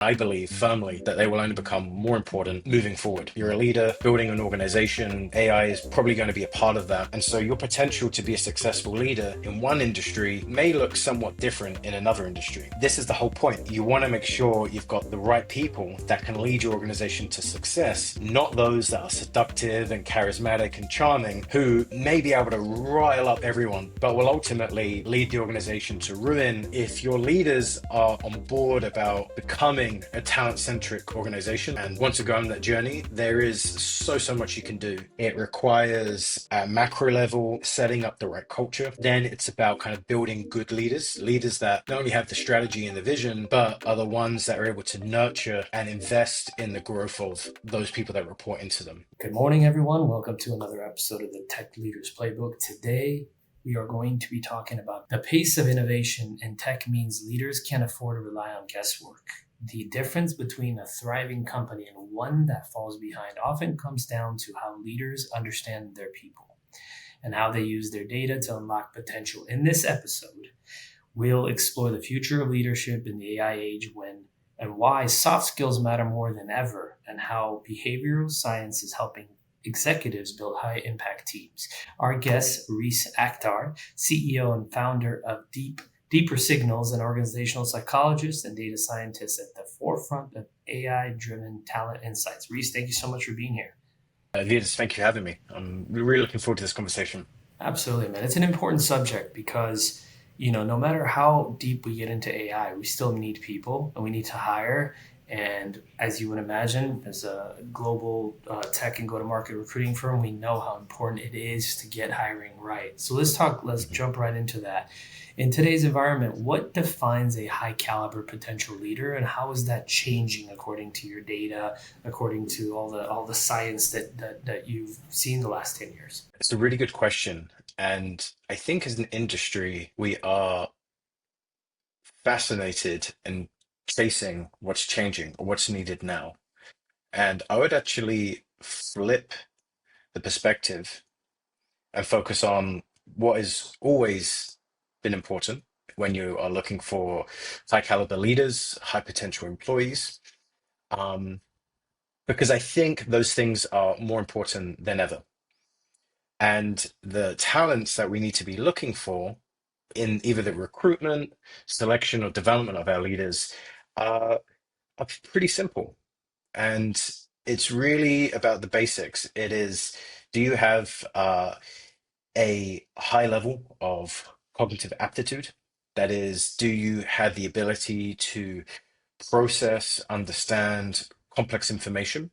I believe firmly that they will only become more important moving forward. You're a leader building an organization. AI is probably going to be a part of that. And so your potential to be a successful leader in one industry may look somewhat different in another industry. This is the whole point. You want to make sure you've got the right people that can lead your organization to success, not those that are seductive and charismatic and charming, who may be able to rile up everyone, but will ultimately lead the organization to ruin if your leaders are on board about becoming a talent-centric organization and want to go on that journey. There is so much you can do. It requires at macro level setting up the right culture. Then it's about kind of building good leaders that not only have the strategy and the vision, but are the ones that are able to nurture and invest in the growth of those people that report into them. Good morning, everyone. Welcome to another episode of the Tech Leaders Playbook. Today, we are going to be talking about the pace of innovation in tech means leaders can't afford to rely on guesswork. The difference between a thriving company and one that falls behind often comes down to how leaders understand their people and how they use their data to unlock potential. In this episode, we'll explore the future of leadership in the AI age and why soft skills matter more than ever, and how behavioral science is helping executives build high impact teams. Our guest, Reece Akhtar, CEO and founder of Deeper Signals, an organizational psychologist and data scientist at the forefront of AI driven talent insights. Reece, thank you so much for being here. Avetis, thank you for having me. I'm really looking forward to this conversation. Absolutely, man. It's an important subject because, no matter how deep we get into AI, we still need people and we need to hire. And as you would imagine, as a global tech and go-to-market recruiting firm, we know how important it is to get hiring right. So let's jump right into that. In today's environment, what defines a high caliber potential leader, and how is that changing according to your data, according to all the science that you've seen the last 10 years? It's a really good question. And I think as an industry, we are fascinated and chasing what's changing or what's needed now. And I would actually flip the perspective and focus on what has always been important when you are looking for high caliber leaders, high potential employees, um, because I think those things are more important than ever. And the talents that we need to be looking for in either the recruitment, selection, or development of our leaders are pretty simple. And it's really about the basics. It is, do you have a high level of cognitive aptitude? That is, do you have the ability to process, understand complex information?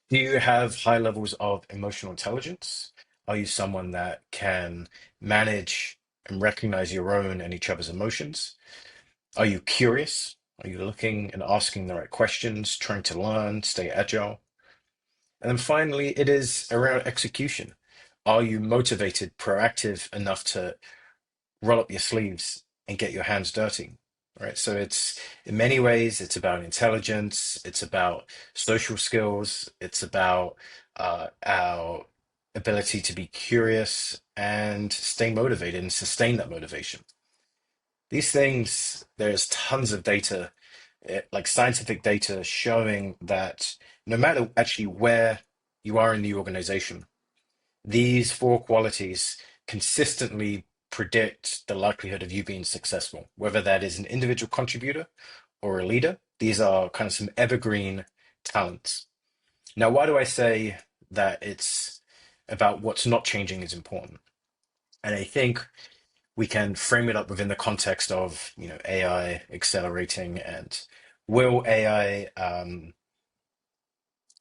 Do you have high levels of emotional intelligence? Are you someone that can manage and recognize your own and each other's emotions? Are you curious? Are you looking and asking the right questions, trying to learn, stay agile? And then finally, it is around execution. Are you motivated, proactive enough to roll up your sleeves and get your hands dirty? Right. So it's in many ways, it's about intelligence, it's about social skills, it's about our ability to be curious and stay motivated and sustain that motivation. These things, there's tons of data, like scientific data showing that no matter actually where you are in the organization, these four qualities consistently predict the likelihood of you being successful, whether that is an individual contributor or a leader. These are kind of some evergreen talents. Now, why do I say that it's about what's not changing is important? And I think we can frame it up within the context of, AI accelerating and will AI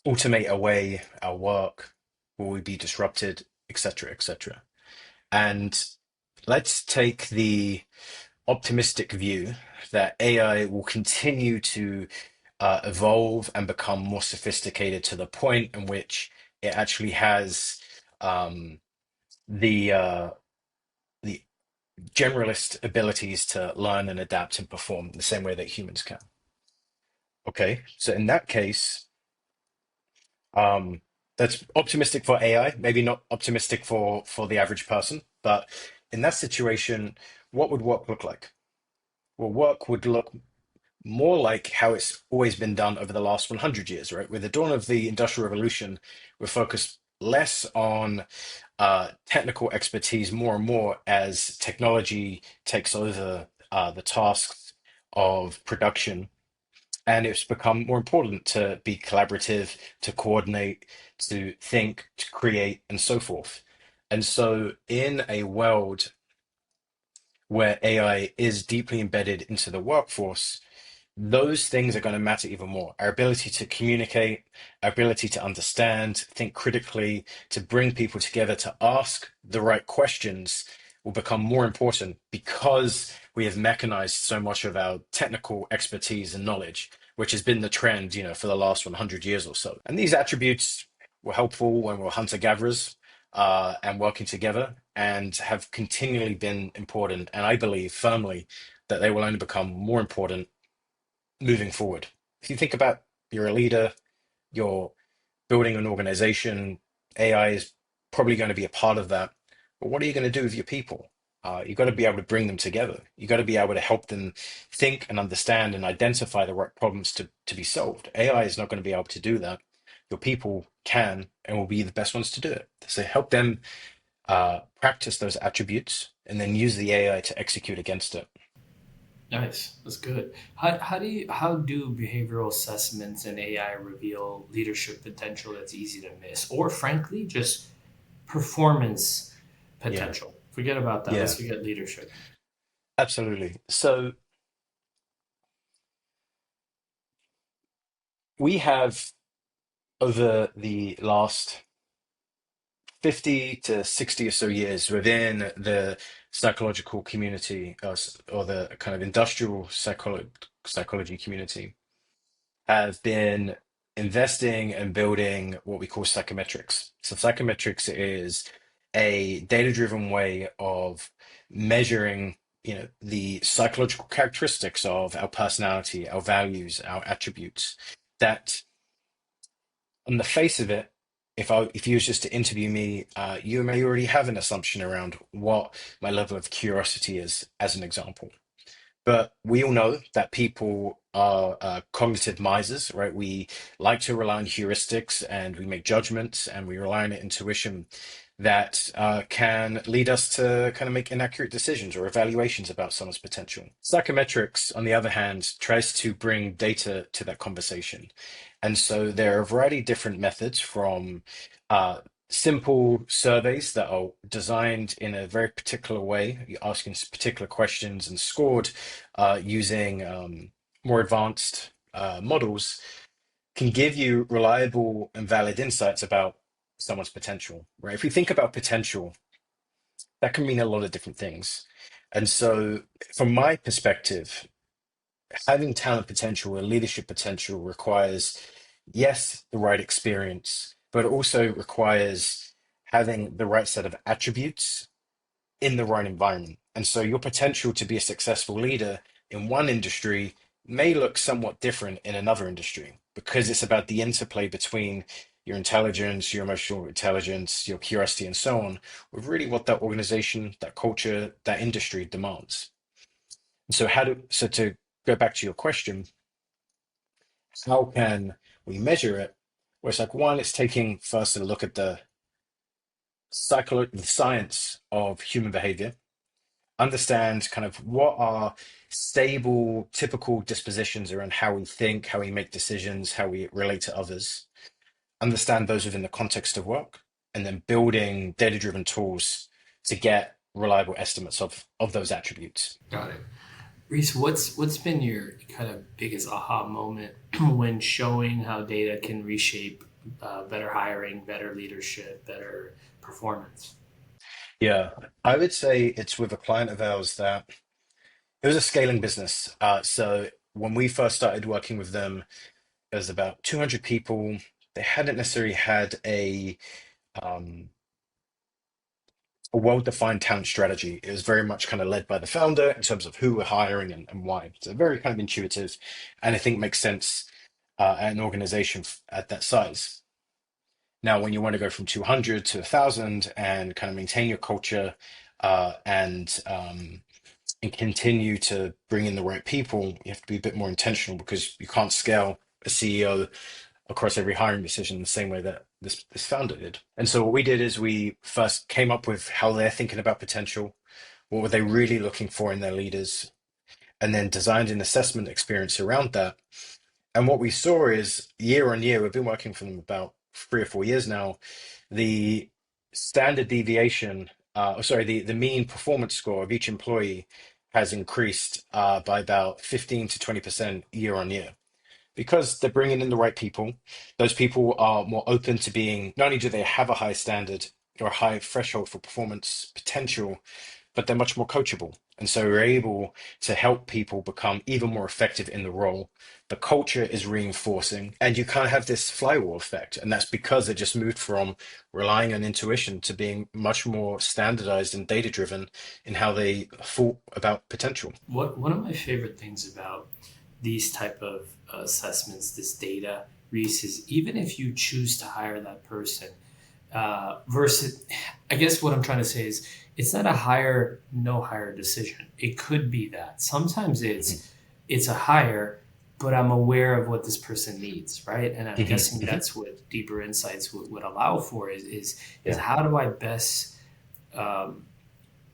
automate away our work? Will we be disrupted, et cetera, et cetera? And let's take the optimistic view that AI will continue to evolve and become more sophisticated to the point in which it actually has um, the generalist abilities to learn and adapt and perform the same way that humans can. Okay, so in that case, um, that's optimistic for AI, maybe not optimistic for the average person, but in that situation, what would work look like? Well, work would look more like how it's always been done over the last 100 years, right? With the dawn of the Industrial Revolution, we're focused less on technical expertise more and more as technology takes over the tasks of production. And it's become more important to be collaborative, to coordinate, to think, to create, and so forth. And so, in a world where AI is deeply embedded into the workforce, those things are going to matter even more. Our ability to communicate, our ability to understand, think critically, to bring people together, to ask the right questions will become more important because we have mechanized so much of our technical expertise and knowledge, which has been the trend, for the last 100 years or so. And these attributes were helpful when we were hunter-gatherers and working together and have continually been important. And I believe firmly that they will only become more important moving forward. If you think about you're a leader, you're building an organization, AI is probably going to be a part of that. But what are you going to do with your people? You've got to be able to bring them together. You've got to be able to help them think and understand and identify the right problems to be solved. AI is not going to be able to do that. Your people can and will be the best ones to do it. So help them practice those attributes and then use the AI to execute against it. Nice, that's good. How do behavioral assessments and AI reveal leadership potential that's easy to miss, or frankly, just performance Yeah, potential? Forget about that. Let's yeah, forget leadership. absolutely. So we have over the last 50 to 60 or so years within the psychological community or the kind of industrial psychology community have been investing and building what we call psychometrics. So psychometrics is a data-driven way of measuring, the psychological characteristics of our personality, our values, our attributes that on the face of it, if you was just to interview me, you may already have an assumption around what my level of curiosity is, as an example. But we all know that people are cognitive misers, right? We like to rely on heuristics and we make judgments and we rely on intuition that can lead us to kind of make inaccurate decisions or evaluations about someone's potential. Psychometrics, on the other hand, tries to bring data to that conversation. And so there are a variety of different methods from uh, simple surveys that are designed in a very particular way, you're asking particular questions and scored using more advanced models can give you reliable and valid insights about someone's potential, right? If we think about potential, that can mean a lot of different things. And so, from my perspective, having talent potential or leadership potential requires, yes, the right experience, but it also requires having the right set of attributes in the right environment. And so your potential to be a successful leader in one industry may look somewhat different in another industry because it's about the interplay between your intelligence, your emotional intelligence, your curiosity, and so on, with really what that organization, that culture, that industry demands. And so to go back to your question, how can we measure it? Well, it's like one, it's taking first a look at the science of human behavior, understand kind of what are stable, typical dispositions around how we think, how we make decisions, how we relate to others, understand those within the context of work, and then building data-driven tools to get reliable estimates of those attributes. Got it. Reese, what's been your kind of biggest aha moment when showing how data can reshape better hiring, better leadership, better performance? Yeah, I would say it's with a client of ours that it was a scaling business. So when we first started working with them, it was about 200 people. They hadn't necessarily had um, a well-defined talent strategy. It was very much kind of led by the founder in terms of who we're hiring and why. So very kind of intuitive, and I think makes sense at an organization at that size. Now, when you want to go from 200 to 1,000 and kind of maintain your culture and and continue to bring in the right people, you have to be a bit more intentional because you can't scale a CEO across every hiring decision the same way that this founder did. And so what we did is we first came up with how they're thinking about potential, what were they really looking for in their leaders, and then designed an assessment experience around that. And what we saw is year on year, we've been working for them about 3 or 4 years now. The standard deviation, sorry, the mean performance score of each employee has increased by about 15 to 20% year on year because they're bringing in the right people. Those people are more open to being, not only do they have a high standard or a high threshold for performance potential, but they're much more coachable. And so we're able to help people become even more effective in the role. The culture is reinforcing, and you kind of have this flywheel effect. And that's because it just moved from relying on intuition to being much more standardized and data driven in how they thought about potential. One of my favorite things about these type of assessments, this data, Reece, is even if you choose to hire that person, versus, I guess what I'm trying to say is it's not a hire no hire decision. It could be that sometimes Mhm, it's a hire, but I'm aware of what this person needs, right? And I'm mhm, guessing mhm. that's what deeper insights would allow for is Yeah, how do I best um,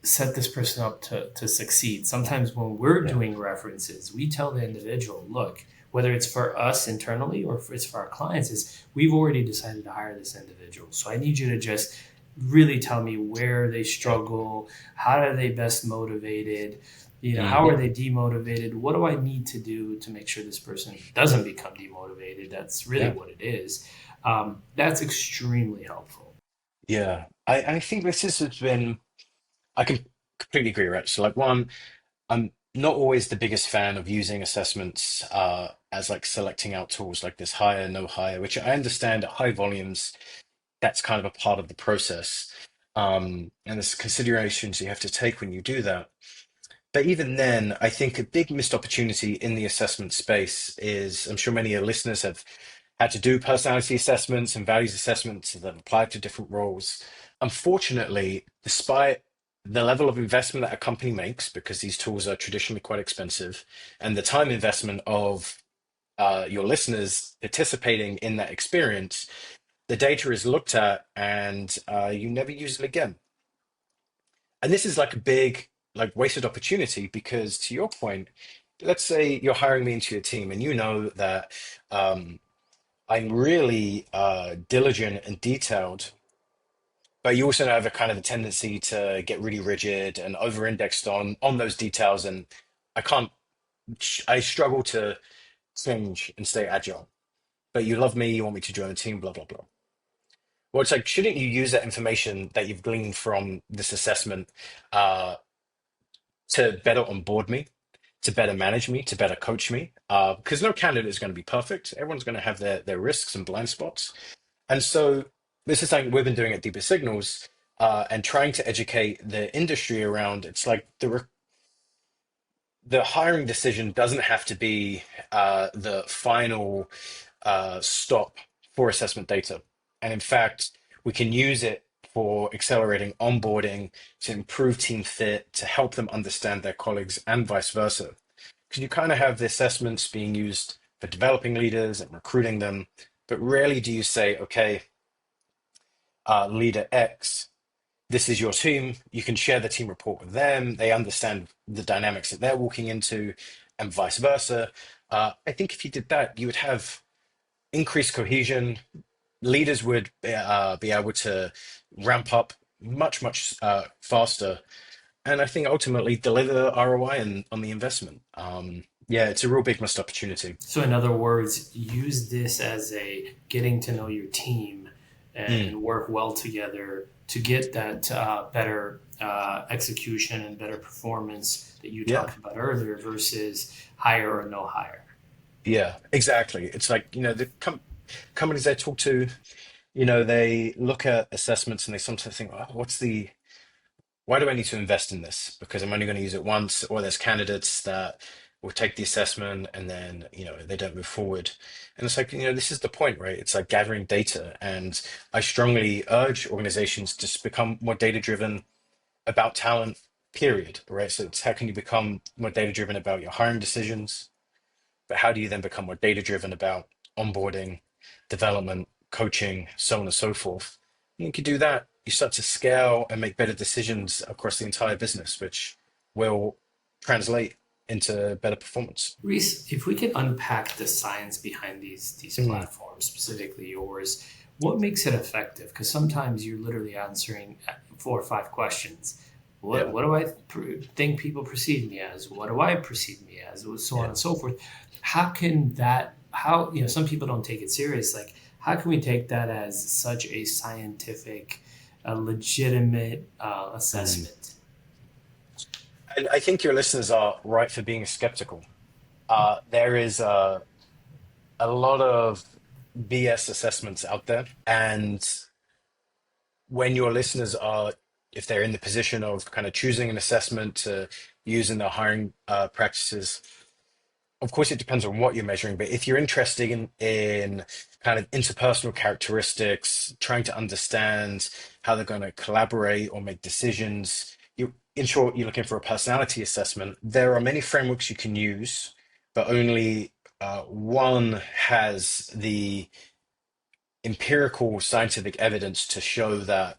set this person up to succeed. Sometimes when we're yeah, doing references, we tell the individual, look, whether it's for us internally or if it's for our clients, is we've already decided to hire this individual. So I need you to just really tell me where they yeah. struggle, how are they best motivated, how are Mhm. they demotivated? What do I need to do to make sure this person doesn't become demotivated? That's really Yeah, what it is. That's extremely helpful. yeah. I think has been, I can completely agree, right? So, like, one, I'm not always the biggest fan of using assessments as like selecting out tools like this hire, no hire, which I understand at high volumes, that's kind of a part of the process. And there's considerations you have to take when you do that. But even then, I think a big missed opportunity in the assessment space is I'm sure many of your listeners have had to do personality assessments and values assessments that apply to different roles. Unfortunately, despite the level of investment that a company makes, because these tools are traditionally quite expensive, and the time investment of your listeners participating in that experience, the data is looked at and you never use it again. And this is like a big, like wasted opportunity because to your point, let's say you're hiring me into your team and you know that I'm really diligent and detailed, but you also have a kind of a tendency to get really rigid and over-indexed on those details, and I can't, I struggle to change and stay agile. But you love me, you want me to join the team, blah blah blah. Well, it's like, shouldn't you use that information that you've gleaned from this assessment uh, to better onboard me, to better manage me, to better coach me? Because no candidate is going to be perfect. Everyone's going to have their risks and blind spots. And so this is something we've been doing at Deeper Signals and trying to educate the industry around. It's like the hiring decision doesn't have to be the final stop for assessment data. And in fact, we can use it for accelerating onboarding, to improve team fit, to help them understand their colleagues, and vice versa. Because you kind of have the assessments being used for developing leaders and recruiting them, but rarely do you say, okay, leader X, this is your team. You can share the team report with them. They understand the dynamics that they're walking into, and vice versa. I think if you did that, you would have increased cohesion. Leaders would be able to ramp up much faster, and I think ultimately deliver the ROI on the investment. Yeah, it's a real big missed opportunity. So, in other words, use this as a getting to know your team Mm, and work well together to get that better execution and better performance that you yeah, talked about earlier versus hire or no hire. yeah, exactly. It's like, the companies I talk to, they look at assessments and they sometimes think, oh, why do I need to invest in this? Because I'm only going to use it once, or there's candidates that will take the assessment and then, they don't move forward. And it's like, this is the point, right? It's like gathering data. And I strongly urge organizations to just become more data driven about talent, period, right? So it's how can you become more data driven about your hiring decisions, but how do you then become more data driven about onboarding, development, coaching, so on and so forth? And you can do that. You start to scale and make better decisions across the entire business, which will translate into better performance. Reece, if we could unpack the science behind these Mm, platforms, specifically yours, what makes it effective? Because sometimes you're literally answering 4 or 5 questions. What yeah, what do I think people perceive me as? What do I perceive me as? So on yeah. and so forth. How can that? How some people don't take it serious. Like how can we take that as such a scientific, a legitimate Mm. assessment? And I think your listeners are right for being skeptical. There is a lot of BS assessments out there. And when your listeners are, if they're in the position of kind of choosing an assessment to use in their hiring practices, of course, it depends on what you're measuring. But if you're interested in kind of interpersonal characteristics, trying to understand how they're going to collaborate or make decisions, in short, you're looking for a personality assessment. There are many frameworks you can use, but only one has the empirical scientific evidence to show that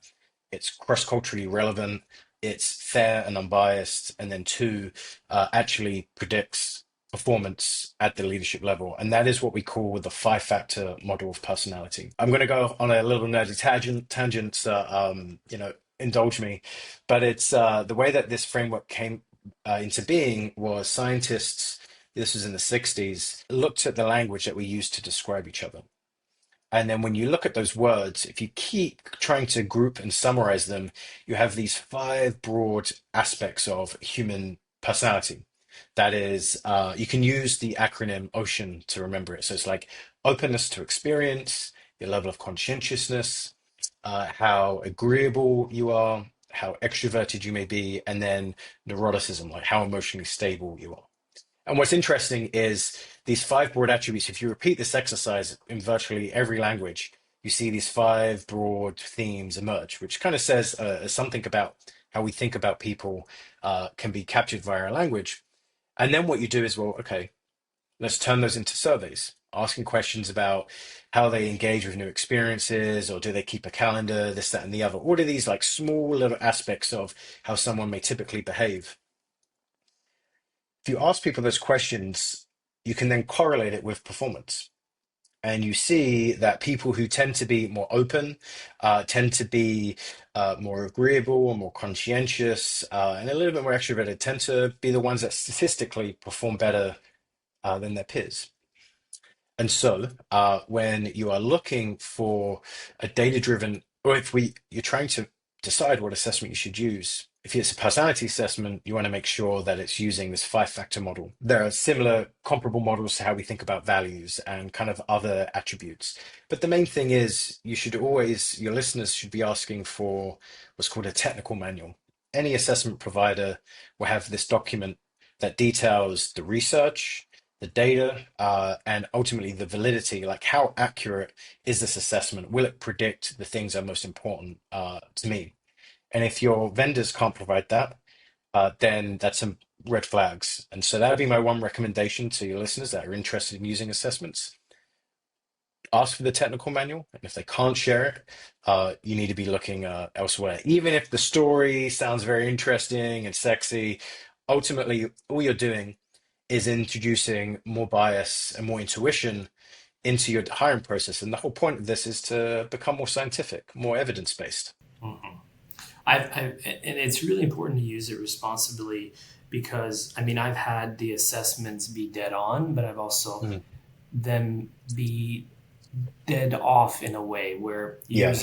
it's cross-culturally relevant, it's fair and unbiased, and then two, actually predicts performance at the leadership level. And that is what we call the five-factor model of personality. I'm going to go on a little nerdy tangent, so, indulge me, but it's the way that this framework came into being was scientists, this was in the 60s, looked at the language that we use to describe each other. And then when you look at those words, if you keep trying to group and summarize them, you have these five broad aspects of human personality. That is, you can use the acronym OCEAN to remember it. So it's like openness to experience, your level of conscientiousness, how agreeable you are, how extroverted you may be, and then neuroticism, like how emotionally stable you are. And what's interesting is these five broad attributes. If you repeat this exercise in virtually every language, you see these five broad themes emerge, which kind of says something about how we think about people can be captured via our language. And then what you do is, well, okay, let's turn those into surveys, asking questions about how they engage with new experiences, or do they keep a calendar, this, that, and the other. All of these like small little aspects of how someone may typically behave. If you ask people those questions, you can then correlate it with performance. And you see that people who tend to be more open, tend to be more agreeable, more conscientious, and a little bit more extroverted, tend to be the ones that statistically perform better than their peers. And so, when you are looking for a data-driven, or if you're trying to decide what assessment you should use, if it's a personality assessment, you want to make sure that it's using this five-factor model. There are similar, comparable models to how we think about values and kind of other attributes. But the main thing is, your listeners should be asking for what's called a technical manual. Any assessment provider will have this document that details the research, the data, and ultimately the validity, like how accurate is this assessment? Will it predict the things that are most important to me? And if your vendors can't provide that, then that's some red flags. And so that would be my one recommendation to your listeners that are interested in using assessments. Ask for the technical manual, and if they can't share it, you need to be looking elsewhere. Even if the story sounds very interesting and sexy, ultimately all you're doing is introducing more bias and more intuition into your hiring process. And the whole point of this is to become more scientific, more evidence-based. Mhm. And it's really important to use it responsibly because I mean I've had the assessments be dead on, but I've also Mm. them be dead off in a way where Yeah,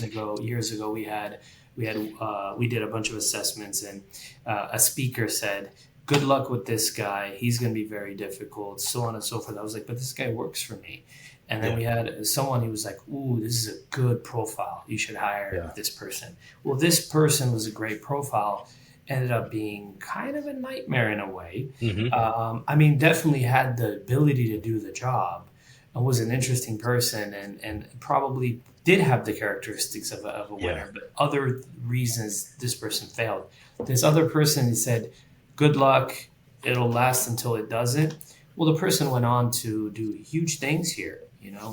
years ago we did a bunch of assessments and a speaker said good luck with this guy, he's going to be very difficult, so on and so forth. I was like, but this guy works for me. And then yeah, we had someone who was like, ooh, this is a good profile, you should hire yeah. this person. Well, this person was a great profile, ended up being kind of a nightmare in a way. Hmm. I mean, definitely had the ability to do the job, was an interesting person and probably did have the characteristics of a Yeah. winner, but other reasons this person failed. This other person, he said, good luck, it'll last until it doesn't. Well, the person went on to do huge things here,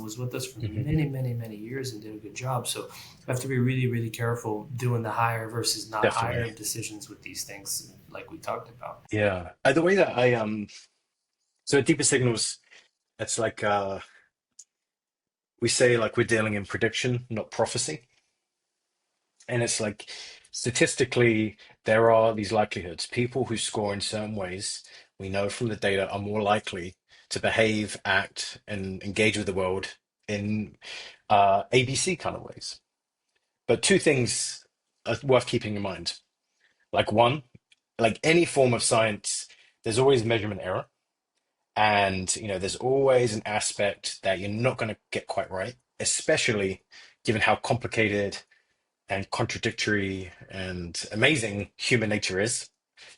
was with us for Hmm. many, many, many years and did a good job. So we have to be really, really careful doing the hire versus not hire Definitely. decisions with these things, like we talked about. Yeah. The way that so at deeper signals, it's like we say like we're dealing in prediction, not prophecy. And it's like statistically, there are these likelihoods. People who score in certain ways, we know from the data, are more likely to behave, act, and engage with the world in ABC kind of ways. But two things are worth keeping in mind. Like one, like any form of science, there's always measurement error. And there's always an aspect that you're not going to get quite right, especially given how complicated and contradictory and amazing human nature is.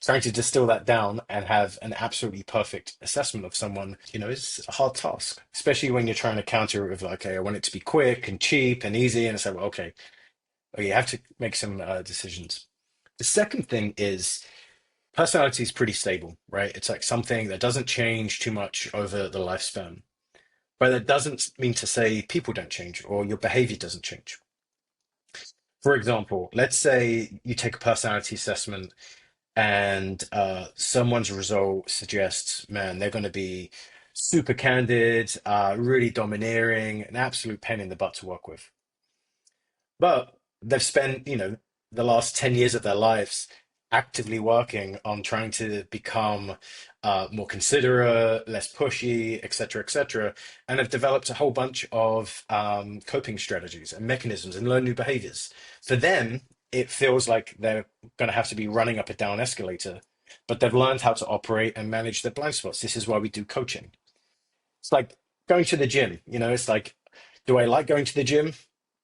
Trying to distill that down and have an absolutely perfect assessment of someone, is a hard task, especially when you're trying to counter it with like, okay, I want it to be quick and cheap and easy. And it's like, well, okay, you have to make some decisions. The second thing is personality is pretty stable, right? It's like something that doesn't change too much over the lifespan. But that doesn't mean to say people don't change or your behavior doesn't change. For example, let's say you take a personality assessment and someone's result suggests, man, they're going to be super candid, really domineering, an absolute pain in the butt to work with. But they've spent, the last 10 years of their lives actively working on trying to become more considerate, less pushy, et cetera, and have developed a whole bunch of coping strategies and mechanisms and learn new behaviors. For them, it feels like they're going to have to be running up a down escalator, but they've learned how to operate and manage their blind spots. This is why we do coaching. It's like going to the gym, it's like, do I like going to the gym?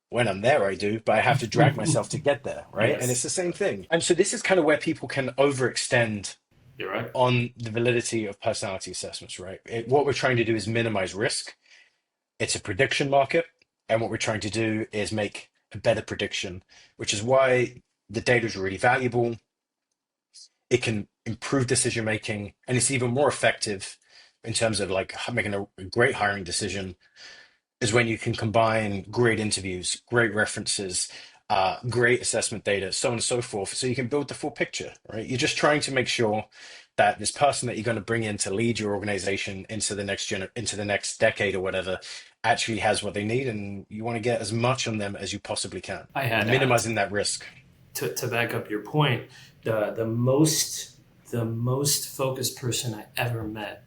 When I'm there, I do, but I have to drag myself to get there, right? And it's Yes, the same thing. And so this is kind of where people can overextend you're right. on the validity of personality assessments, right? What we're trying to do is minimize risk. It's a prediction market. And what we're trying to do is make a better prediction, which is why the data is really valuable. It can improve decision making, and it's even more effective in terms of like making a great hiring decision is when you can combine great interviews, great references, great assessment data, so on and so forth. So you can build the full picture, right? You're just trying to make sure that this person that you're going to bring in to lead your organization into the into the next decade or whatever actually has what they need, and you want to get as much on them as you possibly can, I had minimizing that risk. to back up your point, the most focused person I ever met.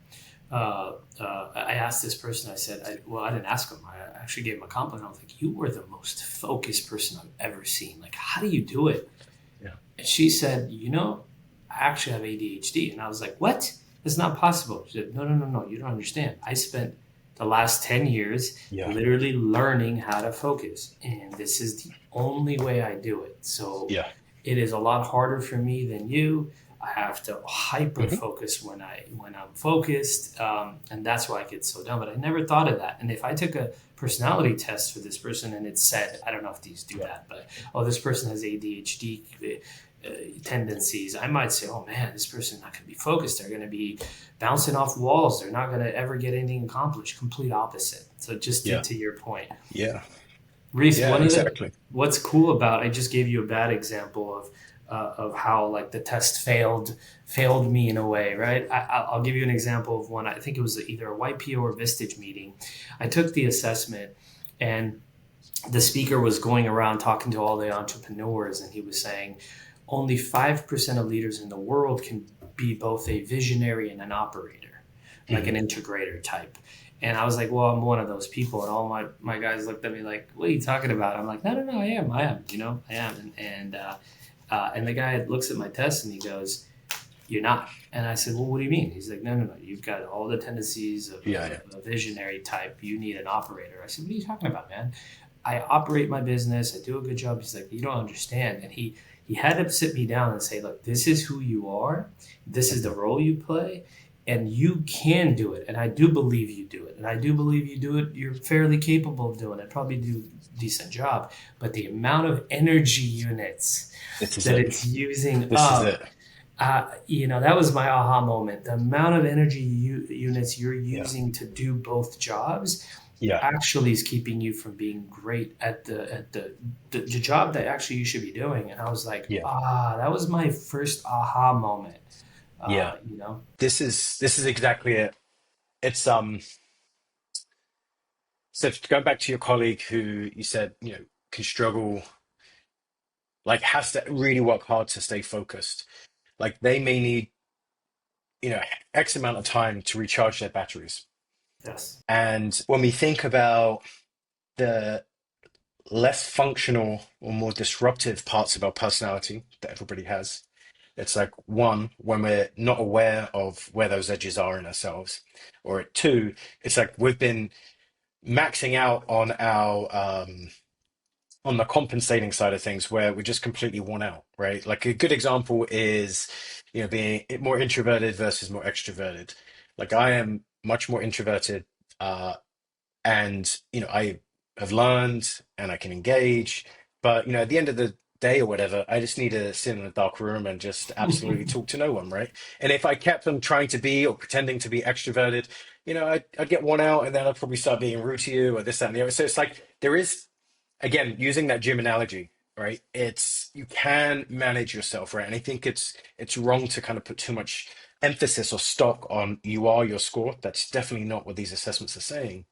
I asked this person. I said, I didn't ask him. I actually gave him a compliment. I was like, "You were the most focused person I've ever seen. Like, how do you do it?" Yeah. And she said, I actually have ADHD. And I was like, "What? It's not possible." She said, "No, no, no, no. You don't understand. I spent the last 10 years Yeah. literally learning how to focus, and this is the only way I do it. So Yeah. it is a lot harder for me than you. I have to hyper Hmm. focus when I'm focused, and that's why I get so done. But I never thought of that. And if I took a personality test for this person and it said, I don't know if these do Yeah. that, but this person has ADHD tendencies, I might say, oh man, this person's not going to be focused. They're going to be bouncing off walls. They're not going to ever get anything accomplished. Complete opposite. So just Yeah. to your point, Yeah. Reece, Yeah. Exactly. what's cool about, I just gave you a bad example of how like the test failed me in a way, right? I'll give you an example of one. I think it was either a YPO or Vistage meeting. I took the assessment, and the speaker was going around talking to all the entrepreneurs, and he was saying only 5% of leaders in the world can be both a visionary and an operator, like an Hmm. integrator type. And I was like, well, I'm one of those people. And all my guys looked at me like, what are you talking about? I'm like, no, no, no, I am, I am. And the guy looks at my test and he goes, you're not. And I said, well, what do you mean? He's like, no, no, no. You've got all the tendencies Yeah. Yeah. of a visionary type. You need an operator. I said, what are you talking about, man? I operate my business. I do a good job. He's like, you don't understand. And he had to sit me down and say, look, this is who you are. This is the Mhm. role you play. and you can do it, and I do believe you do it, and I do believe you do it, you're fairly capable of doing it, probably do a decent job, but the amount of energy units This is that it. it's using This is up, it. that was my aha moment. The amount of energy units you're Yeah. using to do both jobs Yeah. actually is keeping you from being great at the job that actually you should be doing. And I was like, Yeah. that was my first aha moment. Yeah. You know, This is exactly it. It's so going back to your colleague who you said, can struggle, like has to really work hard to stay focused. Like they may need, X amount of time to recharge their batteries. yes, And when we think about the less functional or more disruptive parts of our personality that everybody has, it's like one, when we're not aware of where those edges are in ourselves, or two, it's like we've been maxing out on the compensating side of things where we're just completely worn out, right? Like a good example is, being more introverted versus more extroverted. Like I am much more introverted, uh, and I have learned and I can engage, but at the end of the day or whatever, I just need to sit in a dark room and just absolutely talk to no one, right? And if I kept on trying to be or pretending to be extroverted, I'd get worn out, and then I'd probably start being rude to you or this, that, and the other. So it's like there is, again, using that gym analogy, right? It's you can manage yourself, right? And I think it's wrong to kind of put too much emphasis or stock on you are your score. That's definitely not what these assessments are saying.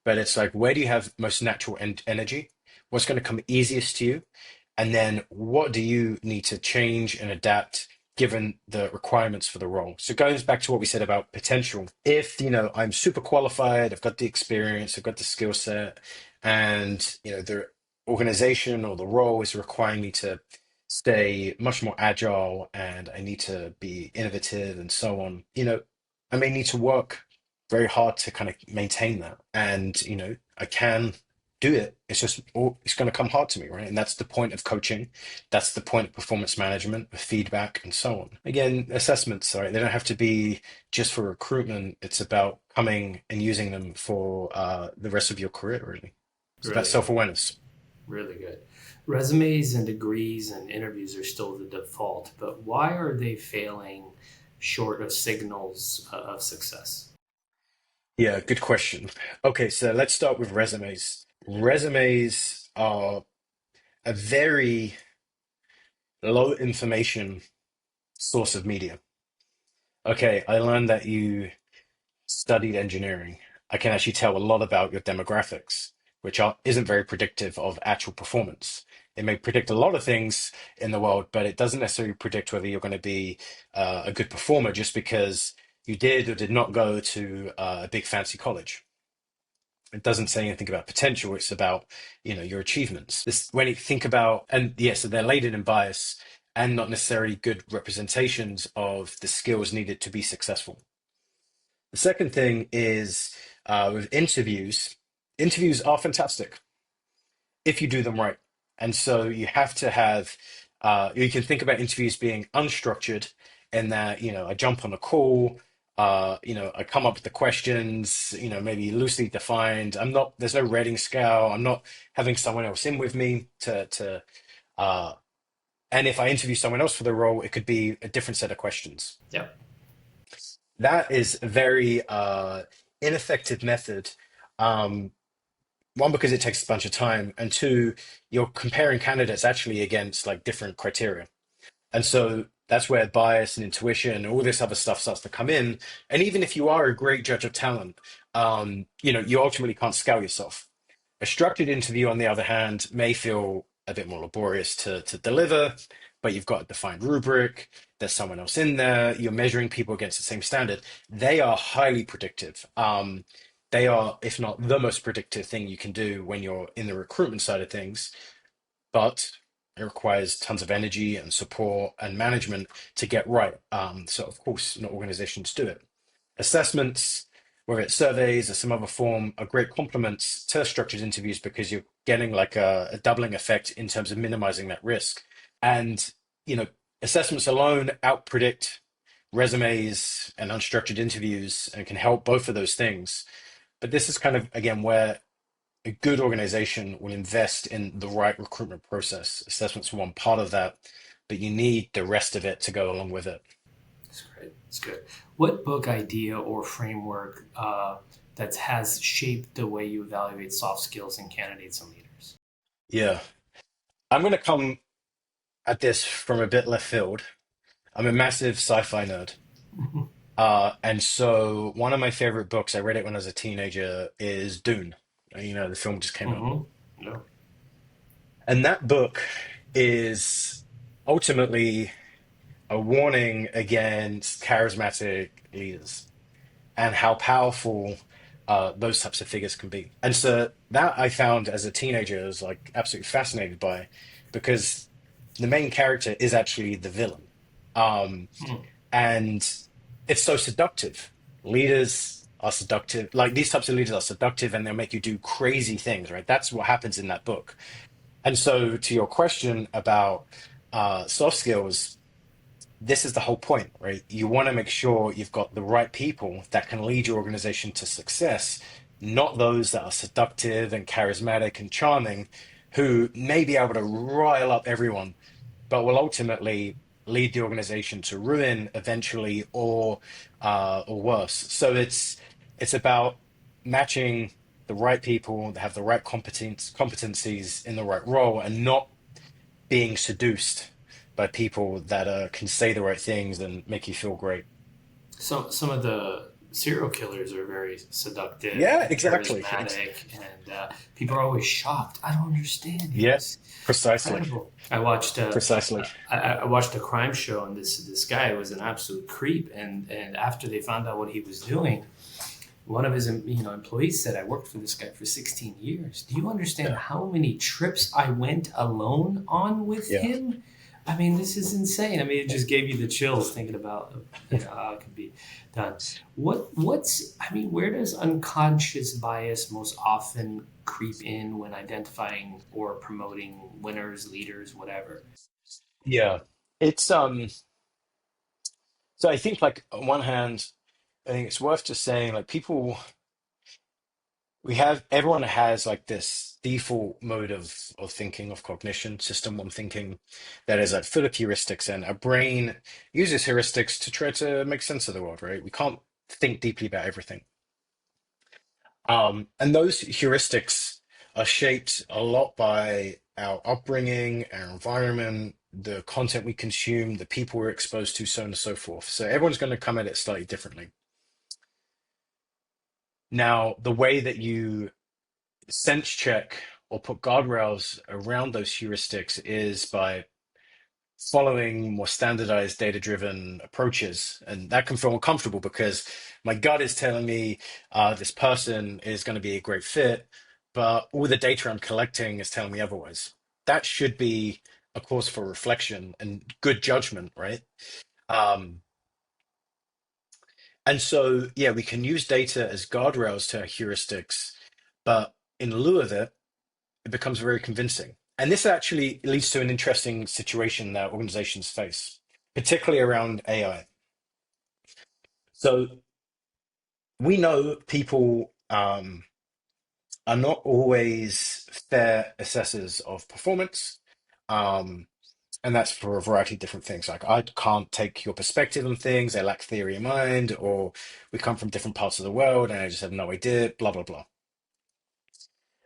But it's like, where do you have most natural energy? What's going to come easiest to you? And then what do you need to change and adapt given the requirements for the role? So it goes back to what we said about potential. If, I'm super qualified, I've got the experience, I've got the skill set, and, the organization or the role is requiring me to stay much more agile and I need to be innovative and so on, I may need to work very hard to kind of maintain that. And, I can do it. It's just, it's going to come hard to me, right? And that's the point of coaching. That's the point of performance management, feedback, and so on. Again, assessments, right? They don't have to be just for recruitment. It's about coming and using them for the rest of your career, really. It's about really good, self-awareness. really good. Resumes and degrees and interviews are still the default, but why are they failing short of signals of success? Yeah, good question. Okay, so let's start with resumes. Resumes are a very low information source of media. Okay, I learned that you studied engineering. I can actually tell a lot about your demographics, which isn't very predictive of actual performance. It may predict a lot of things in the world, but it doesn't necessarily predict whether you're going to be a good performer just because you did or did not go to a big fancy college. It doesn't say anything about potential. It's about, your achievements. This, when you think about, and yes, so they're laden in bias and not necessarily good representations of the skills needed to be successful. The second thing is with interviews. Interviews are fantastic if you do them right. And so you have to have, you can think about interviews being unstructured in that, I jump on a call, I come up with the questions, maybe loosely defined. There's no rating scale. I'm not having someone else in with me uh, and if I interview someone else for the role, it could be a different set of questions. Yep. That is a very ineffective method. Um, One, because it takes a bunch of time, and two, you're comparing candidates actually against like different criteria. And so that's where bias and intuition and all this other stuff starts to come in. And even if you are a great judge of talent, you ultimately can't scale yourself. A structured interview, on the other hand, may feel a bit more laborious to deliver, but you've got a defined rubric. There's someone else in there. You're measuring people against the same standard. They are highly predictive. They are, if not the most predictive thing you can do when you're in the recruitment side of things, but it requires tons of energy and support and management to get right. So, of course, not organizations do it. Assessments, whether it's surveys or some other form, are great complements to structured interviews because you're getting like a doubling effect in terms of minimizing that risk. And, you know, assessments alone outpredict resumes and unstructured interviews and can help both of those things. But this is kind of, again, where a good organization will invest in the right recruitment process. Assessment's one part of that, but you need the rest of it to go along with it. That's great. That's good. What book idea or framework that has shaped the way you evaluate soft skills in candidates and leaders? Yeah. I'm going to come at this from a bit left field. I'm a massive sci-fi nerd. Mm-hmm. And so one of my favorite books, I read it when I was a teenager, is Dune. The film just came out. Mm-hmm. No. And that book is ultimately a warning against charismatic leaders and how powerful those types of figures can be. And so that I found as a teenager was like absolutely fascinated by because the main character is actually the villain. Um, Mm. and it's so seductive. Leaders are seductive. Like these types of leaders are seductive and they'll make you do crazy things, right? That's what happens in that book. And so to your question about soft skills, this is the whole point, right? You want to make sure you've got the right people that can lead your organization to success, not those that are seductive and charismatic and charming, who may be able to rile up everyone, but will ultimately lead the organization to ruin eventually, or worse. So it's about matching the right people that have the right competencies in the right role, and not being seduced by people that can say the right things and make you feel great. Some of the serial killers are very seductive Yeah, and exactly. charismatic, and people are always shocked. I don't understand. He Yeah, was precisely. incredible. I Precisely. I watched a crime show, and this guy was an absolute creep. And after they found out what he was doing, one of his employees said, "I worked for this guy for 16 years. Do you understand Yeah, how many trips I went alone on with yeah, him? I mean, this is insane. I mean, it just gave you the chills thinking about how it could be done. I mean, where does unconscious bias most often creep in when identifying or promoting winners, leaders, whatever? yeah. It's. So I think, like, on one hand, I think it's worth just saying, like, everyone has like this default mode of thinking, of cognition, system one thinking, that is like full of heuristics, and our brain uses heuristics to try to make sense of the world, right? We can't think deeply about everything. And those heuristics are shaped a lot by our upbringing, our environment, the content we consume, the people we're exposed to, so on and so forth. So everyone's going to come at it slightly differently. Now, the way that you sense check or put guardrails around those heuristics is by following more standardized data-driven approaches, and that can feel uncomfortable because my gut is telling me this person is going to be a great fit, but all the data I'm collecting is telling me otherwise. That should be a cause for reflection and good judgment, right? um, and so yeah, we can use data as guardrails to our heuristics, but in lieu of it becomes very convincing. And this actually leads to an interesting situation that organizations face, particularly around AI. So we know people are not always fair assessors of performance. Um, and that's for a variety of different things. Like, I can't take your perspective on things, I lack theory in mind, or we come from different parts of the world and I just have no idea, blah, blah, blah.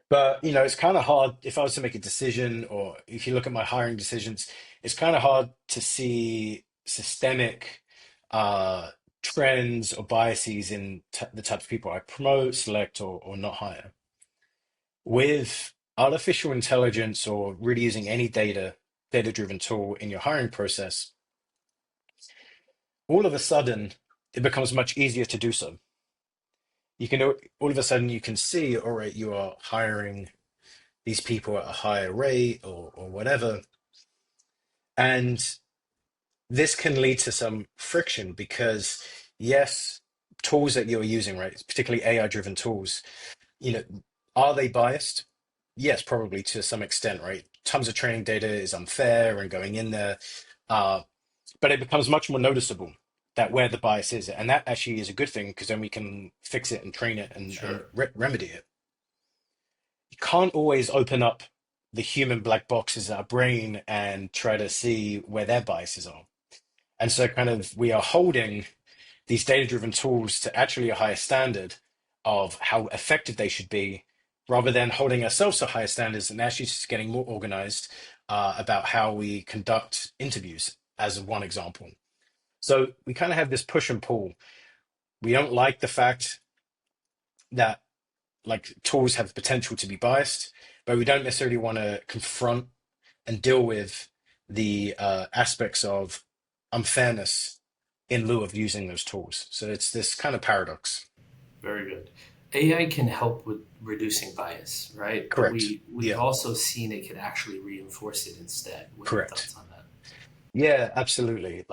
But it's kind of hard if I was to make a decision, or if you look at my hiring decisions, it's kind of hard to see systemic uh, trends or biases in the types of people I promote, select, or not hire. With artificial intelligence, or really using any data-driven tool in your hiring process, all of a sudden it becomes much easier to do so. You can all of a sudden you can see, all right, you are hiring these people at a higher rate, or whatever. And this can lead to some friction because, yes, tools that you're using, right, particularly AI driven tools, you know, are they biased? Yes, probably to some extent, right? Tons of training data is unfair and going in there, uh, but it becomes much more noticeable. that where the bias is, and that actually is a good thing because then we can fix it and train it and Sure. remedy it. You can't always open up the human black boxes in our brain and try to see where their biases are. And so, kind of, we are holding these data driven tools to actually a higher standard of how effective they should be, rather than holding ourselves to higher standards and actually just getting more organized about how we conduct interviews, as one example. So, we kind of have this push and pull. We don't like the fact that like tools have the potential to be biased, but we don't necessarily want to confront and deal with the aspects of unfairness in lieu of using those tools. So it's this kind of paradox. Very good. AI can help with reducing bias, right? But Correct. we've Yeah, also seen it could actually reinforce it instead. What are your correct. thoughts on that? Yeah, absolutely.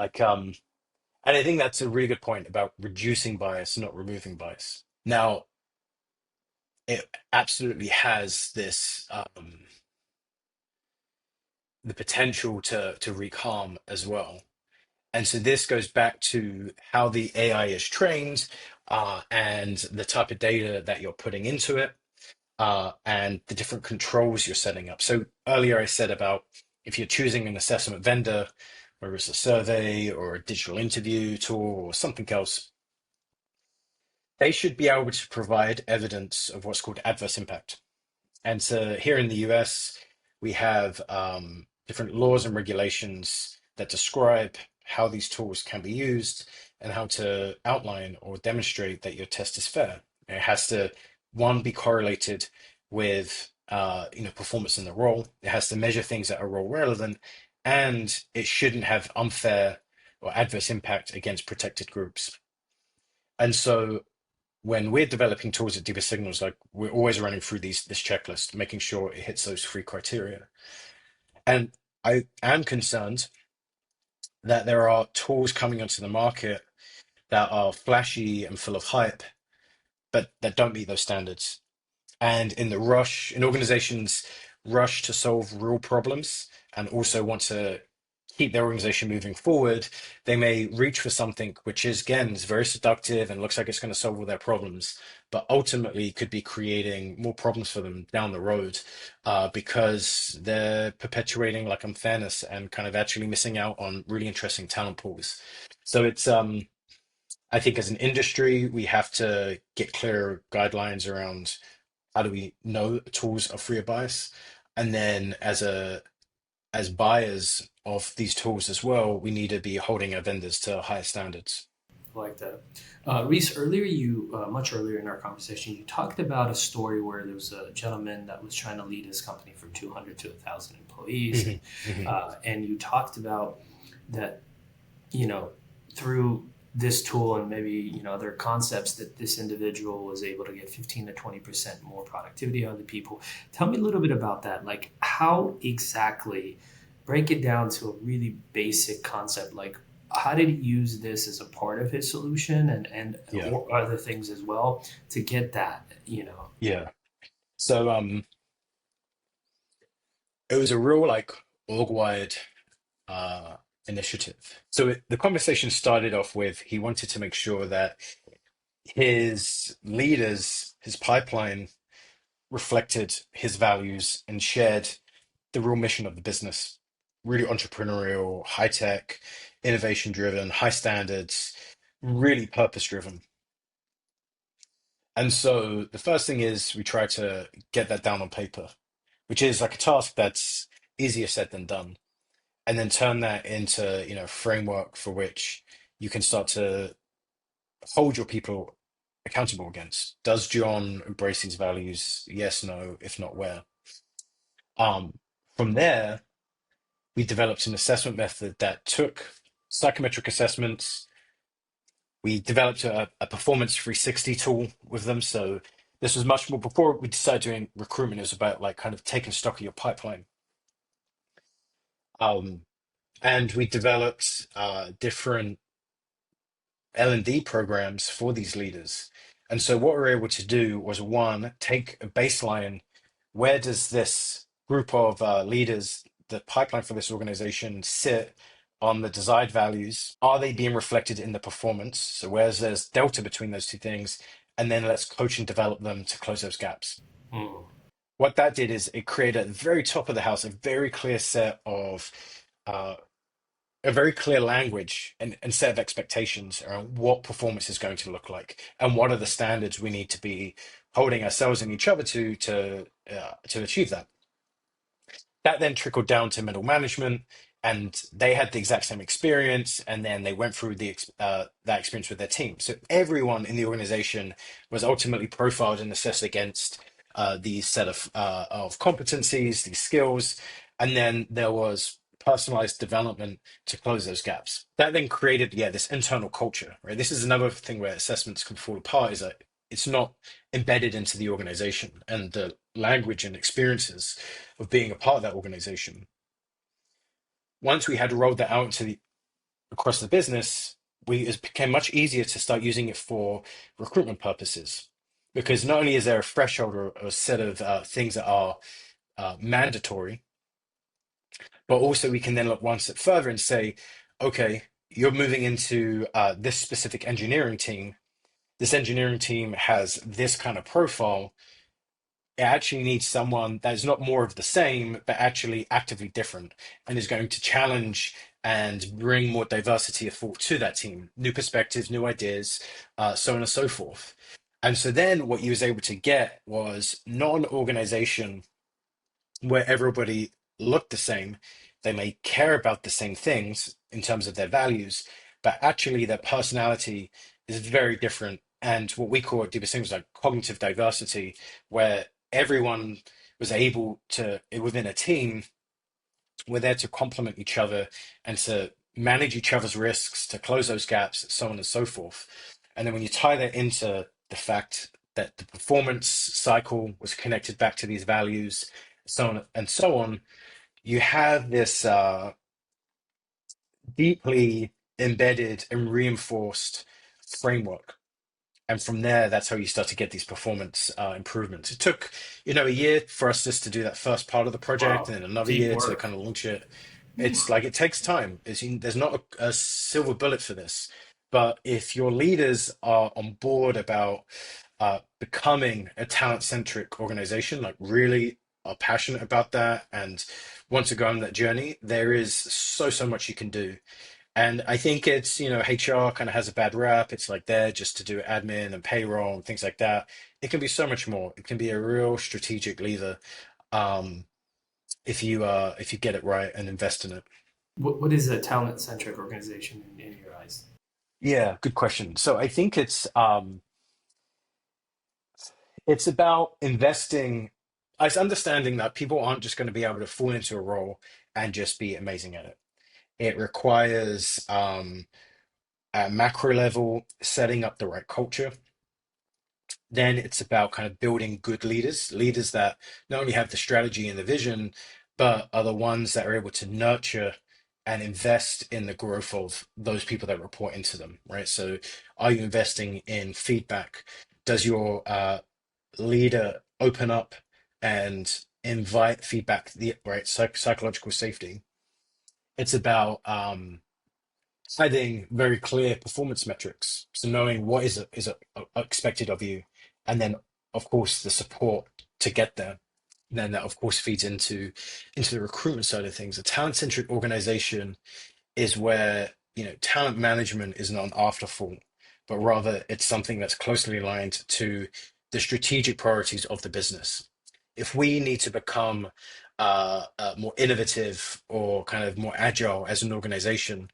And I think that's a really good point about reducing bias, not removing bias. Now, it absolutely has this the potential to wreak harm as well. And so this goes back to how the AI is trained and the type of data that you're putting into it and the different controls you're setting up. So earlier I said about if you're choosing an assessment vendor, whether it's a survey or a digital interview tool or something else, they should be able to provide evidence of what's called adverse impact. And so here in the US, we have different laws and regulations that describe how these tools can be used and how to outline or demonstrate that your test is fair. It has to, one, be correlated with performance in the role. It has to measure things that are role relevant, and it shouldn't have unfair or adverse impact against protected groups. And so when we're developing tools at Deeper Signals, like we're always running through this checklist, making sure it hits those three criteria. And I am concerned that there are tools coming onto the market that are flashy and full of hype, but that don't meet those standards. And in organizations rush to solve real problems and also want to keep their organization moving forward, they may reach for something which is, again, is very seductive and looks like it's going to solve all their problems, but ultimately could be creating more problems for them down the road because they're perpetuating like unfairness and kind of actually missing out on really interesting talent pools. So it's I think as an industry, we have to get clear guidelines around how do we know tools are free of bias, and then as buyers of these tools as well, we need to be holding our vendors to higher standards. I like that. Reese, earlier much earlier in our conversation, you talked about a story where there was a gentleman that was trying to lead his company from 200 to 1,000 employees, Mhm, mhm. and you talked about that, you know, through this tool and maybe other concepts that this individual was able to get 15 to 20% more productivity out of the people. Tell me a little bit about that. Like how exactly, break it down to a really basic concept, like how did he use this as a part of his solution and Yeah, or other things as well to get that. yeah. So it was a real like org-wide uh, initiative. So the conversation started off with he wanted to make sure that his leaders, his pipeline reflected his values and shared the real mission of the business. Really entrepreneurial, high tech, innovation driven, high standards, really purpose driven. And so the first thing is we try to get that down on paper, which is like a task that's easier said than done. And then turn that into, framework for which you can start to hold your people accountable against. Does John embrace these values? Yes, no, if not, where? Um, from there, we developed an assessment method that took psychometric assessments. We developed a performance 360 tool with them. So this was much more before we decided doing recruitment. It was about like kind of taking stock of your pipeline. Um, and we developed different L&D programs for these leaders. And so what we were able to do was one, take a baseline. Where does this group of leaders, the pipeline for this organization sit on the desired values. Are they being reflected in the performance? So where's there's delta between those two things, and then let's coach and develop them to close those gaps. Mm. What that did is it created at the very top of the house a very clear set of uh, a very clear language and set of expectations around what performance is going to look like and what are the standards we need to be holding ourselves and each other to achieve that. That then trickled down to middle management, and they had the exact same experience, and then they went through that experience with their team. So everyone in the organization was ultimately profiled and assessed against these set of competencies, these skills, and then there was personalized development to close those gaps. That then created, yeah, this internal culture, right? This is another thing where assessments can fall apart, is that it's not embedded into the organization and the language and experiences of being a part of that organization. Once we had rolled that out across the business, it became much easier to start using it for recruitment purposes, because not only is there a threshold or a set of things that are mandatory, but also we can then look one step further and say, okay, you're moving into this specific engineering team. This engineering team has this kind of profile. It actually needs someone that is not more of the same, but actually actively different, and is going to challenge and bring more diversity of thought to that team, new perspectives, new ideas, so on and so forth. And so then what you was able to get was not an organization where everybody looked the same. They may care about the same things in terms of their values, but actually their personality is very different. And what we call deeper things like cognitive diversity, where everyone was able to, within a team, we're there to complement each other and to manage each other's risks, to close those gaps, so on and so forth. And then when you tie that into the fact that the performance cycle was connected back to these values, so on and so on, you have this deeply embedded and reinforced framework. And from there, that's how you start to get these performance improvements. It took, a year for us just to do that first part of the project, Wow. and then another Deep year to work. kind of launch it. It's like it takes time. There's not a silver bullet for this. But if your leaders are on board about becoming a talent-centric organization, like really are passionate about that and want to go on that journey, there is so much you can do. And I think it's, HR kind of has a bad rap. It's like there just to do admin and payroll and things like that. It can be so much more. It can be a real strategic lever, um, if you get it right and invest in it. What is a talent centric organization in your eyes? Yeah, good question. So I think it's about investing. It's understanding that people aren't just going to be able to fall into a role and just be amazing at it. It requires at macro level setting up the right culture. Then it's about kind of building good leaders, leaders that not only have the strategy and the vision, but are the ones that are able to nurture and invest in the growth of those people that report into them, right? So, are you investing in feedback? Does your leader open up and invite feedback? The right psychological safety. It's about setting very clear performance metrics, so knowing what expected of you, and then of course the support to get there. And then that of course feeds into the recruitment side of things. A talent-centric organization is where talent management is not an afterthought, but rather it's something that's closely aligned to the strategic priorities of the business. If we need to become more innovative or kind of more agile as an organization,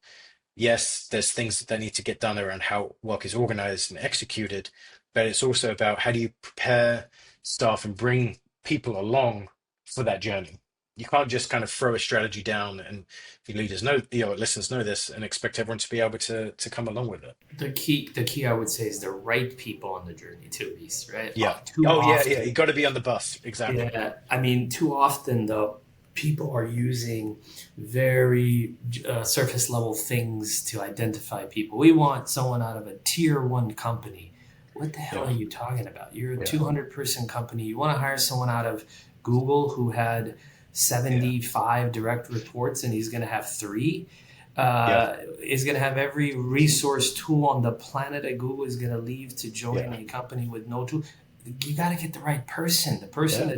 yes, there's things that need to get done around how work is organized and executed, but it's also about how do you prepare staff and bring people along for that journey. You can't just kind of throw a strategy down and your leaders know, listeners know this and expect everyone to be able to come along with it. The key I would say is the right people on the journey too, Reece, right? Yeah. Too Oh yeah. You often, got to be on the bus. Exactly. yeah, I mean, too often though, people are using very surface level things to identify people. We want someone out of a tier one company. What the hell Yeah. are you talking about? You're a Yeah. 200-person company. You want to hire someone out of Google who had Yeah. 75 direct reports and he's going to have three? Yeah, is going to have every resource tool on the planet that Google is going to leave to join yeah, a company with no tool. You got to get the right person, the person yeah,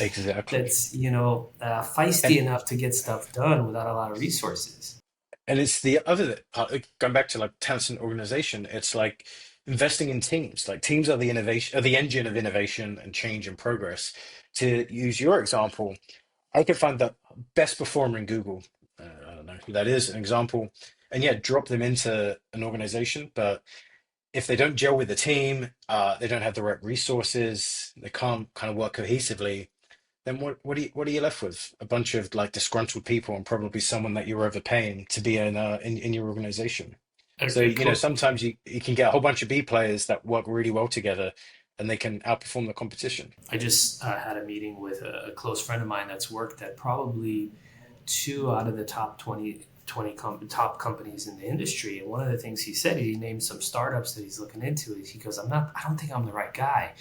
exactly. that's feisty And enough to get stuff done without a lot of resources. it's the other part, like, going back to like talent and organization. It's like investing in teams. Like teams are the innovation, are the engine of innovation and change and progress. To use your example, I could find the best performer in Google. I don't know who that is, an example, and yeah, drop them into an organization. But if they don't gel with the team, they don't have the right resources, they can't kind of work cohesively, then what are you left with? A bunch of like disgruntled people and probably someone that you're overpaying to be in your organization. So, A close, sometimes you can get a whole bunch of B players that work really well together and they can outperform the competition. I just had a meeting with a close friend of mine that's worked at probably two out of the top 20 top companies in the industry. And one of the things he said, he named some startups that he's looking into. Is he goes, I don't think I'm the right guy.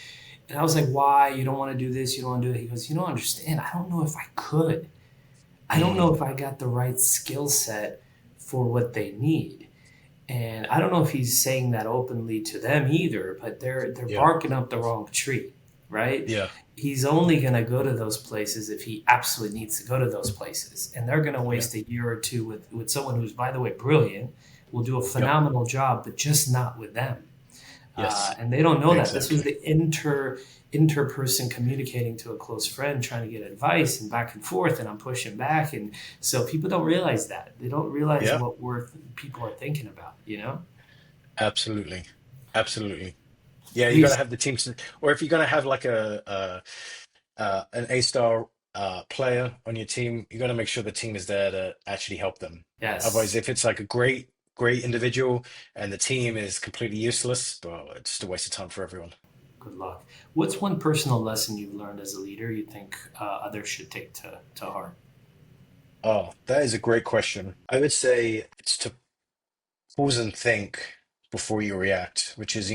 And I was like, why? You don't want to do this? You don't want to do it? He goes, you don't understand. I don't know if I could. I don't Mm, know if I got the right skill set for what they need. And I don't know if he's saying that openly to them either, but they're yeah, barking up the wrong tree, right? yeah, He's only going to go to those places if he absolutely needs to go to those places. And they're going to yeah, waste a year or two with someone who's, by the way, brilliant, will do a yeah, phenomenal job, but just not with them. yes, And they don't know that. This was exactly. the interperson communicating to a close friend, trying to get advice and back and forth, and I'm pushing back. And so people don't realize that. They don't realize Yeah, what people are thinking about, you know? absolutely. Absolutely. Yeah, you got to Reece, have the teams, or if you're going to have like an A-star player on your team, you got to make sure the team is there to actually help them. Otherwise, yes, if it's like a great individual and the team is completely useless, well, it's just a waste of time for everyone. good luck. What's one personal lesson you've learned as a leader you think others should take to heart? Oh, that is a great question. I would say it's to pause and think before you react, which is,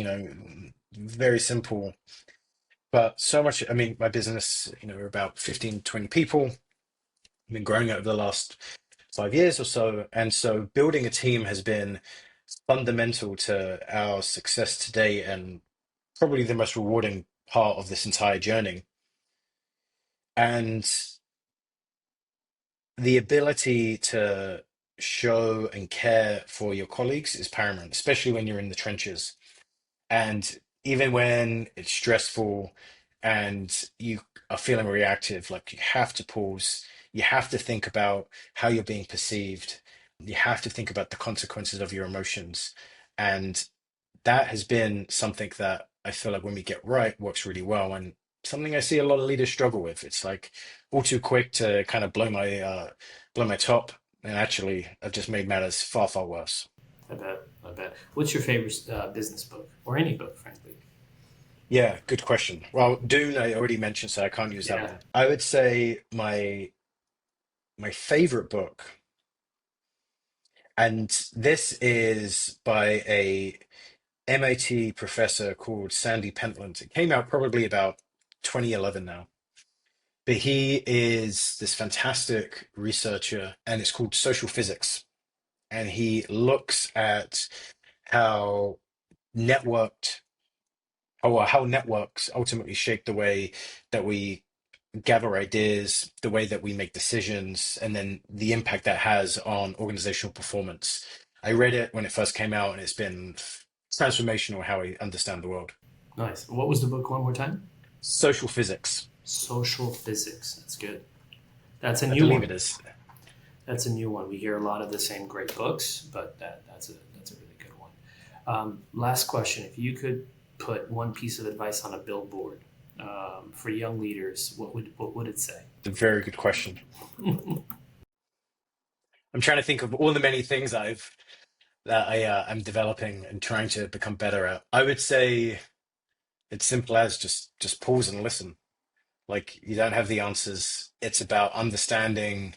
very simple, but so much. I mean, my business, we're about 15, 20 people. I've been growing over the last 5 years or so. And so building a team has been fundamental to our success today and probably the most rewarding part of this entire journey. And the ability to show and care for your colleagues is paramount, especially when you're in the trenches. And even when it's stressful and you are feeling reactive, like you have to pause, you have to think about how you're being perceived, you have to think about the consequences of your emotions. And that has been something that I feel like when we get right works really well. And something I see a lot of leaders struggle with. It's like all too quick to kind of blow my top. And actually, I've just made matters far, far worse. I bet. I bet. What's your favorite business book or any book, frankly? Yeah, good question. Well, Dune I already mentioned, so I can't use that Yeah. one. I would say my favorite book, and this is by a MIT professor called Sandy Pentland. It came out probably about 2011 now. But he is this fantastic researcher, and it's called Social Physics. And he looks at how networked, how networks ultimately shape the way that we gather ideas, the way that we make decisions, and then the impact that has on organizational performance. I read it when it first came out, and it's been transformational how I understand the world. Nice. What was the book one more time? Social physics, Social Physics. That's good. That's a I new believe one. it is. That's a new one. We hear a lot of the same great books, but that's a really good one. Last question: if you could put one piece of advice on a billboard for young leaders, what would it say? It's a very good question. I'm trying to think of all the many things I'm developing and trying to become better at. I would say it's simple as just pause and listen. Like you don't have the answers. It's about understanding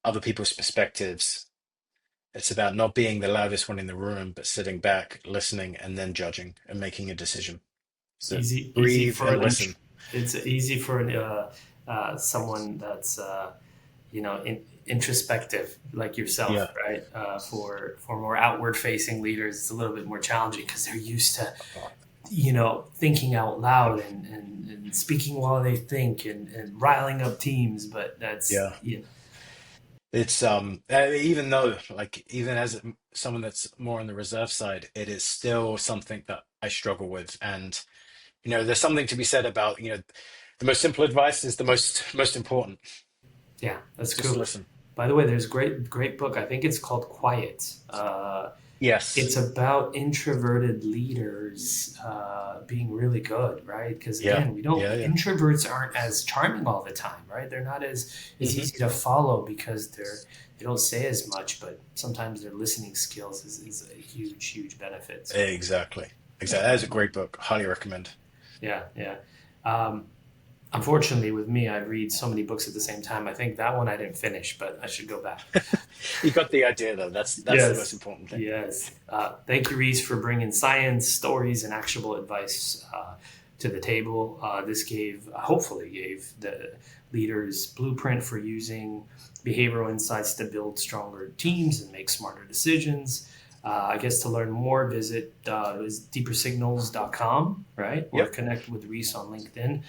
other people's perspectives. It's about not being the loudest one in the room, but sitting back, listening, and then judging and making a decision. So Easy breathe for and an listen. it's easy for someone that's introspective like yourself, Yeah. right? For more outward facing leaders, it's a little bit more challenging because they're used to thinking out loud and speaking while they think and riling up teams. But that's Yeah. It's even though, like, even as someone that's more on the reserve side, it is still something that I struggle with. And there's something to be said about, the most simple advice is the most important. yeah, that's Just cool. listen. By the way, there's a great book. I think it's called Quiet. It's Yes. about introverted leaders being really good, right? Because Yeah. again, we don't Yeah. Yeah. introverts aren't as charming all the time, right? They're not as Hmm. easy to follow because they don't say as much, but sometimes their listening skills is a huge benefit. So Exactly. yeah, Exactly. That is a great book. Highly recommend. yeah. Um, Unfortunately, with me, I read so many books at the same time. I think that one I didn't finish, but I should go back. You got the idea though. That's the most Yes. important thing. Yes. Thank you, Reece, for bringing science, stories, and actionable advice to the table. This hopefully gave the leaders blueprint for using behavioral insights to build stronger teams and make smarter decisions. I guess to learn more, visit deepersignals.com, right? Or Yep. connect with Reece on LinkedIn.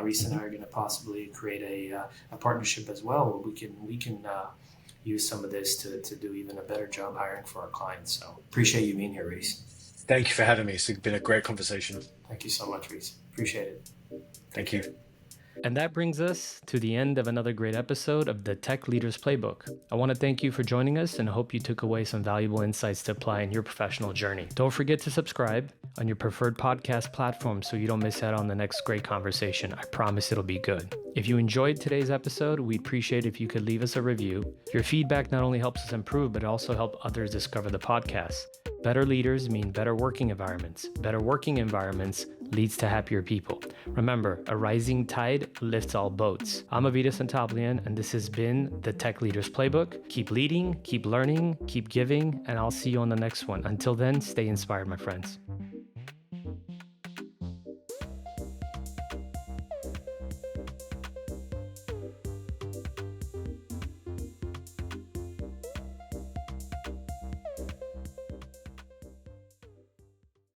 Reece and Hmm. I are going to possibly create a partnership as well where we can use some of this to do even a better job hiring for our clients. So appreciate you being here, Reece. Thank you for having me. It's been a great conversation. Thank you so much, Reece. Appreciate it. Take Thank you. care. And that brings us to the end of another great episode of the Tech Leaders Playbook. I want to thank you for joining us and hope you took away some valuable insights to apply in your professional journey. Don't forget to subscribe on your preferred podcast platform so you don't miss out on the next great conversation. I promise it'll be good. If you enjoyed today's episode, we'd appreciate if you could leave us a review. Your feedback not only helps us improve, but it also helps others discover the podcast. Better leaders mean better working environments. Better working environments leads to happier people. Remember, a rising tide lifts all boats. I'm Avetis Antaplyan, and this has been the Tech Leaders Playbook. Keep leading, keep learning, keep giving, and I'll see you on the next one. Until then, stay inspired, my friends.